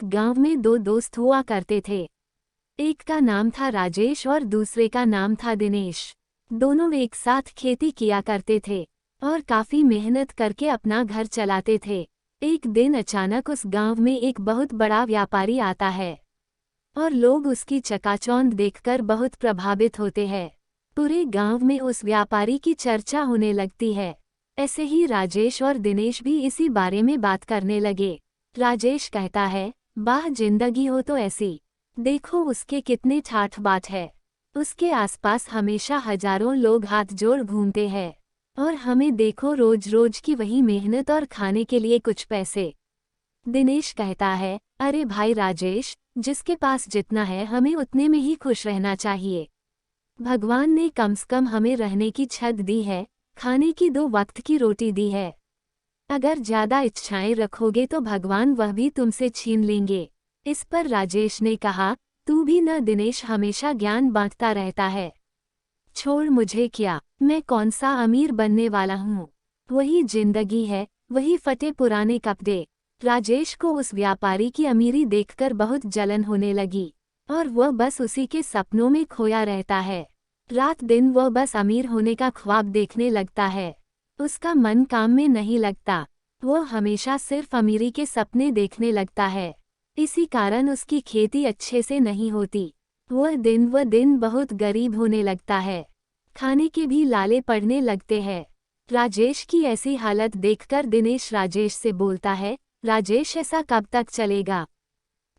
एक गांव में दो दोस्त हुआ करते थे। एक का नाम था राजेश और दूसरे का नाम था दिनेश। दोनों एक साथ खेती किया करते थे और काफी मेहनत करके अपना घर चलाते थे। एक दिन अचानक उस गांव में एक बहुत बड़ा व्यापारी आता है और लोग उसकी चकाचौंध देखकर बहुत प्रभावित होते हैं। पूरे गांव में उस व्यापारी की चर्चा होने लगती है। ऐसे ही राजेश और दिनेश भी इसी बारे में बात करने लगे। राजेश कहता है, वाह जिंदगी हो तो ऐसी, देखो उसके कितने ठाठ बाट है। उसके आसपास हमेशा हजारों लोग हाथ जोड़ घूमते हैं और हमें देखो रोज रोज की वही मेहनत और खाने के लिए कुछ पैसे। दिनेश कहता है, अरे भाई राजेश, जिसके पास जितना है हमें उतने में ही खुश रहना चाहिए। भगवान ने कम से कम हमें रहने की छत दी है, खाने की 2 वक्त की रोटी दी है। अगर ज्यादा इच्छाएं रखोगे तो भगवान वह भी तुमसे छीन लेंगे। इस पर राजेश ने कहा, तू भी न दिनेश हमेशा ज्ञान बांटता रहता है। छोड़ मुझे क्या, मैं कौन सा अमीर बनने वाला हूँ। वही जिंदगी है, वही फटे पुराने कपड़े। राजेश को उस व्यापारी की अमीरी देखकर बहुत जलन होने लगी और वह बस उसी के सपनों में खोया रहता है। रात दिन वह बस अमीर होने का ख्वाब देखने लगता है। उसका मन काम में नहीं लगता, वह हमेशा सिर्फ अमीरी के सपने देखने लगता है। इसी कारण उसकी खेती अच्छे से नहीं होती। वह दिन बहुत गरीब होने लगता है। खाने के भी लाले पड़ने लगते हैं। राजेश की ऐसी हालत देखकर दिनेश राजेश से बोलता है, राजेश ऐसा कब तक चलेगा?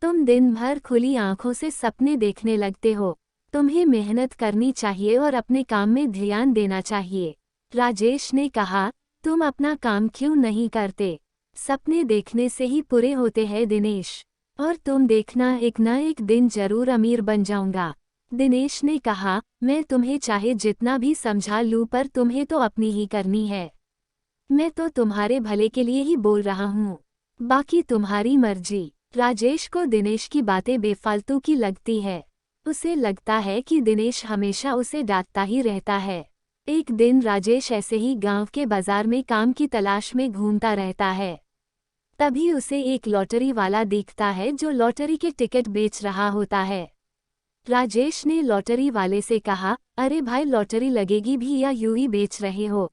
तुम दिन भर खुली आंखों से सपने देखने लगते हो। तुम्हें मेहनत करनी चाहिए और अपने काम में ध्यान देना चाहिए। राजेश ने कहा, तुम अपना काम क्यों नहीं करते? सपने देखने से ही पूरे होते हैं दिनेश, और तुम देखना एक न एक दिन जरूर अमीर बन जाऊंगा। दिनेश ने कहा, मैं तुम्हें चाहे जितना भी समझा लूं पर तुम्हें तो अपनी ही करनी है। मैं तो तुम्हारे भले के लिए ही बोल रहा हूँ, बाकी तुम्हारी मर्जी। राजेश को दिनेश की बातें बेफालतू की लगती है। उसे लगता है कि दिनेश हमेशा उसे डांटता ही रहता है। एक दिन राजेश ऐसे ही गांव के बाजार में काम की तलाश में घूमता रहता है। तभी उसे एक लॉटरी वाला दिखता है जो लॉटरी के टिकट बेच रहा होता है। राजेश ने लॉटरी वाले से कहा, अरे भाई लॉटरी लगेगी भी या यूं ही बेच रहे हो?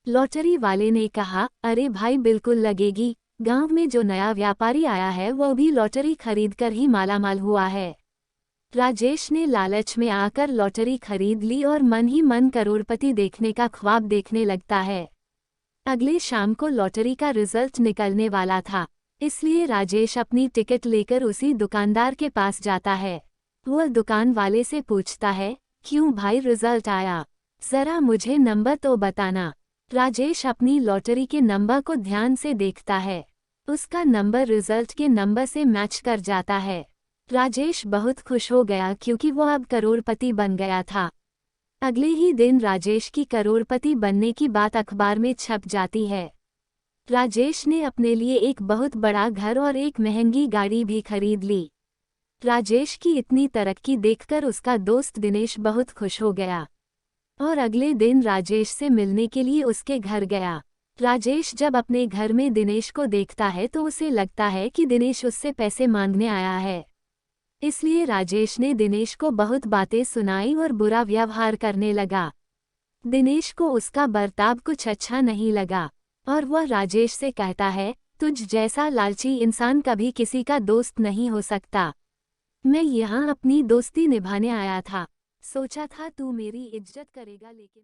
लॉटरी वाले ने कहा, अरे भाई बिल्कुल लगेगी, गांव में जो नया व्यापारी आया है वह भी लॉटरी खरीदकर ही मालामाल हुआ है। राजेश ने लालच में आकर लॉटरी खरीद ली और मन ही मन करोड़पति देखने का ख्वाब देखने लगता है। अगले शाम को लॉटरी का रिजल्ट निकलने वाला था, इसलिए राजेश अपनी टिकट लेकर उसी दुकानदार के पास जाता है। वह दुकान वाले से पूछता है, क्यों भाई रिजल्ट आया, जरा मुझे नंबर तो बताना। राजेश अपनी लॉटरी के नंबर को ध्यान से देखता है। उसका नंबर रिजल्ट के नंबर से मैच कर जाता है। राजेश बहुत खुश हो गया क्योंकि वो अब करोड़पति बन गया था। अगले ही दिन राजेश की करोड़पति बनने की बात अखबार में छप जाती है। राजेश ने अपने लिए एक बहुत बड़ा घर और एक महंगी गाड़ी भी खरीद ली। राजेश की इतनी तरक्की देखकर उसका दोस्त दिनेश बहुत खुश हो गया और अगले दिन राजेश से मिलने के लिए उसके घर गया। राजेश जब अपने घर में दिनेश को देखता है तो उसे लगता है कि दिनेश उससे पैसे मांगने आया है। इसलिए राजेश ने दिनेश को बहुत बातें सुनाई और बुरा व्यवहार करने लगा। दिनेश को उसका बर्ताव कुछ अच्छा नहीं लगा और वह राजेश से कहता है, तुझ जैसा लालची इंसान कभी किसी का दोस्त नहीं हो सकता। मैं यहाँ अपनी दोस्ती निभाने आया था, सोचा था तू मेरी इज्जत करेगा, लेकिन